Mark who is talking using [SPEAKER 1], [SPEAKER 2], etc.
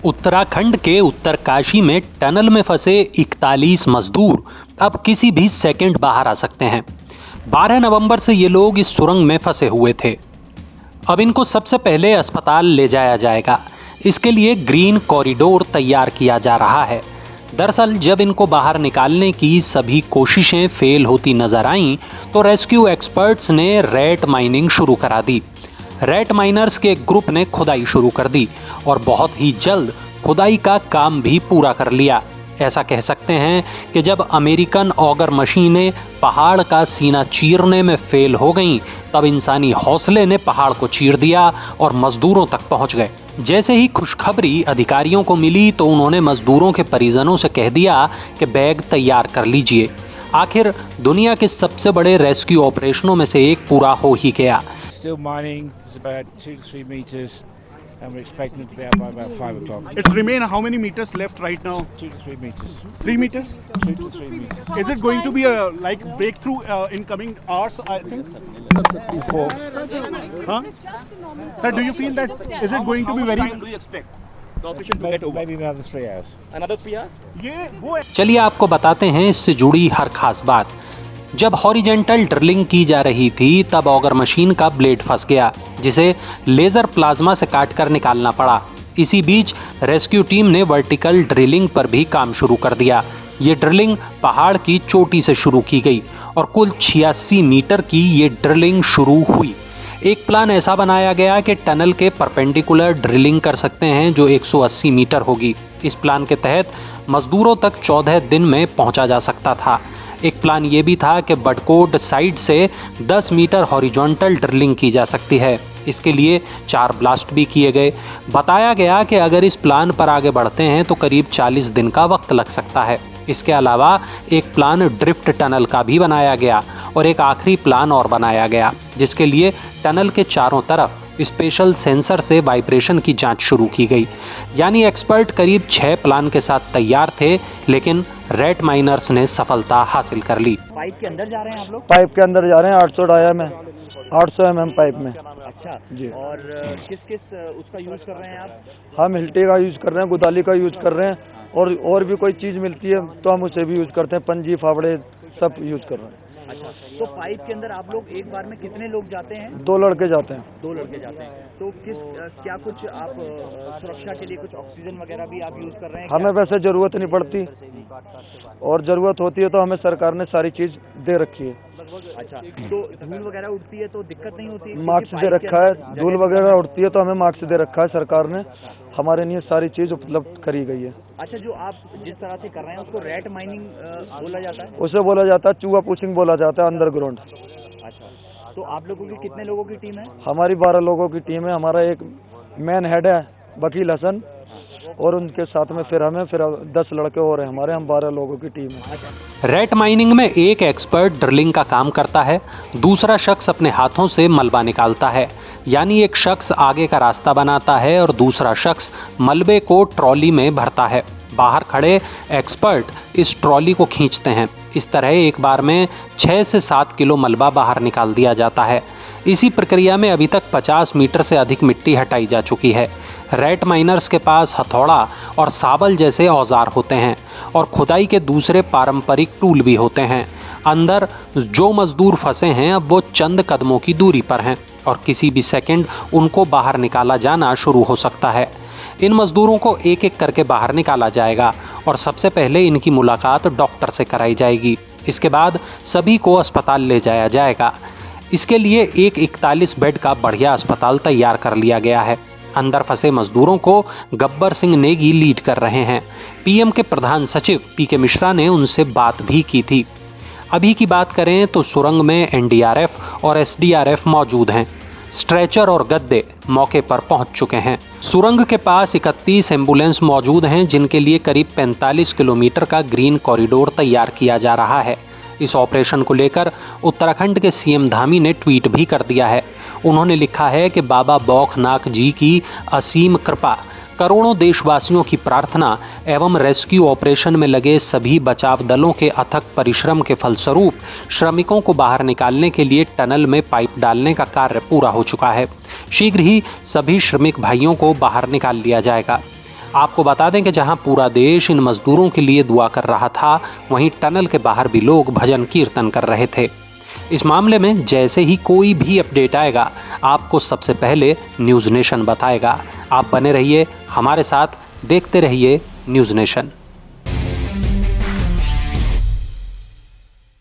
[SPEAKER 1] उत्तराखंड के उत्तरकाशी में टनल में फंसे 41 मजदूर अब किसी भी सेकंड बाहर आ सकते हैं। 12 नवंबर से ये लोग इस सुरंग में फंसे हुए थे। अब इनको सबसे पहले अस्पताल ले जाया जाएगा। इसके लिए ग्रीन कॉरिडोर तैयार किया जा रहा है। दरअसल जब इनको बाहर निकालने की सभी कोशिशें फेल होती नजर आईं तो रेस्क्यू एक्सपर्ट्स ने रैट माइनिंग शुरू करा दी। रैट माइनर्स के एक ग्रुप ने खुदाई शुरू कर दी और बहुत ही जल्द खुदाई का काम भी पूरा कर लिया। ऐसा कह सकते हैं कि जब अमेरिकन ऑगर मशीनें पहाड़ का सीना चीरने में फेल हो गईं, तब इंसानी हौसले ने पहाड़ को चीर दिया और मजदूरों तक पहुंच गए। जैसे ही खुशखबरी अधिकारियों को मिली तो उन्होंने मजदूरों के परिजनों से कह दिया कि बैग तैयार कर लीजिए। आखिर दुनिया के सबसे बड़े रेस्क्यू ऑपरेशनों में से एक पूरा हो ही गया।
[SPEAKER 2] Still mining. It's about 2 to 3 meters, and we're expecting it to be out by about 5 o'clock.
[SPEAKER 3] It's remain how many meters left right now?
[SPEAKER 2] 2 to 3 meters.
[SPEAKER 3] 3 meters?
[SPEAKER 2] 2 to 3 meters.
[SPEAKER 3] Is it going to be a like breakthrough in coming hours? I think.
[SPEAKER 2] Before.
[SPEAKER 3] Huh? Sir, do you feel that is it going to be very?
[SPEAKER 4] Do you expect the operation to get over?
[SPEAKER 2] Maybe another 3 hours.
[SPEAKER 4] Another 3 hours?
[SPEAKER 3] ये वो
[SPEAKER 1] चलिए आपको बताते हैं इससे जुड़ी हर खास बात। जब हॉरिजेंटल ड्रिलिंग की जा रही थी तब ऑगर मशीन का ब्लेड फंस गया, जिसे लेजर प्लाज्मा से काटकर निकालना पड़ा। इसी बीच रेस्क्यू टीम ने वर्टिकल ड्रिलिंग पर भी काम शुरू कर दिया। ये ड्रिलिंग पहाड़ की चोटी से शुरू की गई और कुल 86 मीटर की ये ड्रिलिंग शुरू हुई। एक प्लान ऐसा बनाया गया कि टनल के परपेंडिकुलर ड्रिलिंग कर सकते हैं जो 180 मीटर होगी। इस प्लान के तहत मजदूरों तक 14 दिन में पहुंचा जा सकता था। एक प्लान ये भी था कि बडकोट साइड से 10 मीटर हॉरिजॉन्टल ड्रिलिंग की जा सकती है। इसके लिए 4 ब्लास्ट भी किए गए। बताया गया कि अगर इस प्लान पर आगे बढ़ते हैं तो करीब 40 दिन का वक्त लग सकता है। इसके अलावा एक प्लान ड्रिफ्ट टनल का भी बनाया गया और एक आखिरी प्लान और बनाया गया, जिसके लिए टनल के चारों तरफ स्पेशल सेंसर से वाइब्रेशन की जांच शुरू की गई। यानी एक्सपर्ट करीब 6 प्लान के साथ तैयार थे, लेकिन रैट माइनर्स ने सफलता हासिल कर ली।
[SPEAKER 4] पाइप के अंदर जा रहे हैं आप लोग?
[SPEAKER 5] पाइप के अंदर जा रहे हैं 800 डाया में 800 mm पाइप में।
[SPEAKER 4] अच्छा
[SPEAKER 5] जी।
[SPEAKER 4] और किस किस उसका यूज कर रहे हैं आप?
[SPEAKER 5] हम हिल्टे का यूज कर रहे हैं, गुदाली का यूज कर रहे हैं और भी कोई चीज़ मिलती है तो हम उसे भी यूज करते हैं। पंजी फावड़े सब यूज कर रहे हैं।
[SPEAKER 4] अच्छा, तो पाइप के अंदर आप लोग एक बार में कितने लोग जाते हैं?
[SPEAKER 5] 2 लड़के जाते हैं।
[SPEAKER 4] 2 लड़के जाते हैं। तो क्या कुछ आप सुरक्षा के लिए कुछ ऑक्सीजन वगैरह भी आप यूज कर रहे हैं?
[SPEAKER 5] हमें वैसे ज़रूरत नहीं पड़ती और ज़रूरत होती है तो हमें सरकार ने सारी चीज़ दे रखी है।
[SPEAKER 4] अच्छा, तो धूल वगैरह उठती है तो दिक्कत नहीं होती?
[SPEAKER 5] मार्क्स दे रखा है। धूल वगैरह उठती है तो हमें मार्क्स दे रखा है सरकार ने। हमारे लिए सारी चीज़ उपलब्ध करी गई है।
[SPEAKER 4] अच्छा, जो आप जिस तरह से कर रहे हैं उसको रैट माइनिंग बोला जाता है?
[SPEAKER 5] उसे बोला जाता है चूहा पूछिंग बोला जाता है, अंडरग्राउंड।
[SPEAKER 4] अच्छा, तो आप लोगों की कितने लोगों की टीम है?
[SPEAKER 5] हमारी 12 लोगों की टीम है। हमारा एक मैन हेड है वकील हसन और उनके साथ में फिर 10 लड़के और हैं हमारे। हम 12 लोगों की टीम है।
[SPEAKER 1] रैट माइनिंग में एक एक्सपर्ट ड्रिलिंग का काम करता है, दूसरा शख्स अपने हाथों से मलबा निकालता है। यानी एक शख्स आगे का रास्ता बनाता है और दूसरा शख्स मलबे को ट्रॉली में भरता है। बाहर खड़े एक्सपर्ट इस ट्रॉली को खींचते हैं। इस तरह एक बार में 6 से 7 किलो मलबा बाहर निकाल दिया जाता है। इसी प्रक्रिया में अभी तक 50 मीटर से अधिक मिट्टी हटाई जा चुकी है। रैट माइनर्स के पास हथौड़ा और साबल जैसे औजार होते हैं और खुदाई के दूसरे पारंपरिक टूल भी होते हैं। अंदर जो मजदूर फंसे हैं अब वो चंद कदमों की दूरी पर हैं और किसी भी सेकंड उनको बाहर निकाला जाना शुरू हो सकता है। इन मजदूरों को एक एक करके बाहर निकाला जाएगा और सबसे पहले इनकी मुलाकात डॉक्टर से कराई जाएगी। इसके बाद सभी को अस्पताल ले जाया जाएगा। इसके लिए एक 41 बेड का बढ़िया अस्पताल तैयार कर लिया गया है। अंदर फंसे मजदूरों को गब्बर सिंह नेगी लीड कर रहे हैं। पीएम के प्रधान सचिव पीके मिश्रा ने उनसे बात भी की थी। अभी की बात करें तो सुरंग में एनडीआरएफ और एसडीआरएफ मौजूद हैं। स्ट्रेचर और गद्दे मौके पर पहुंच चुके हैं। सुरंग के पास 31 एम्बुलेंस मौजूद हैं, जिनके लिए करीब 45 किलोमीटर का ग्रीन कॉरिडोर तैयार किया जा रहा है। इस ऑपरेशन को लेकर उत्तराखंड के सीएम धामी ने ट्वीट भी कर दिया है। उन्होंने लिखा है कि बाबा बौखनाथ जी की असीम कृपा, करोड़ों देशवासियों की प्रार्थना एवं रेस्क्यू ऑपरेशन में लगे सभी बचाव दलों के अथक परिश्रम के फलस्वरूप श्रमिकों को बाहर निकालने के लिए टनल में पाइप डालने का कार्य पूरा हो चुका है। शीघ्र ही सभी श्रमिक भाइयों को बाहर निकाल लिया जाएगा। आपको बता दें कि जहां पूरा देश इन मजदूरों के लिए दुआ कर रहा था, वहीं टनल के बाहर भी लोग भजन कीर्तन कर रहे थे। इस मामले में जैसे ही कोई भी अपडेट आएगा, आपको सबसे पहले न्यूज़ नेशन बताएगा। आप बने रहिए हमारे साथ, देखते रहिए न्यूज़ नेशन।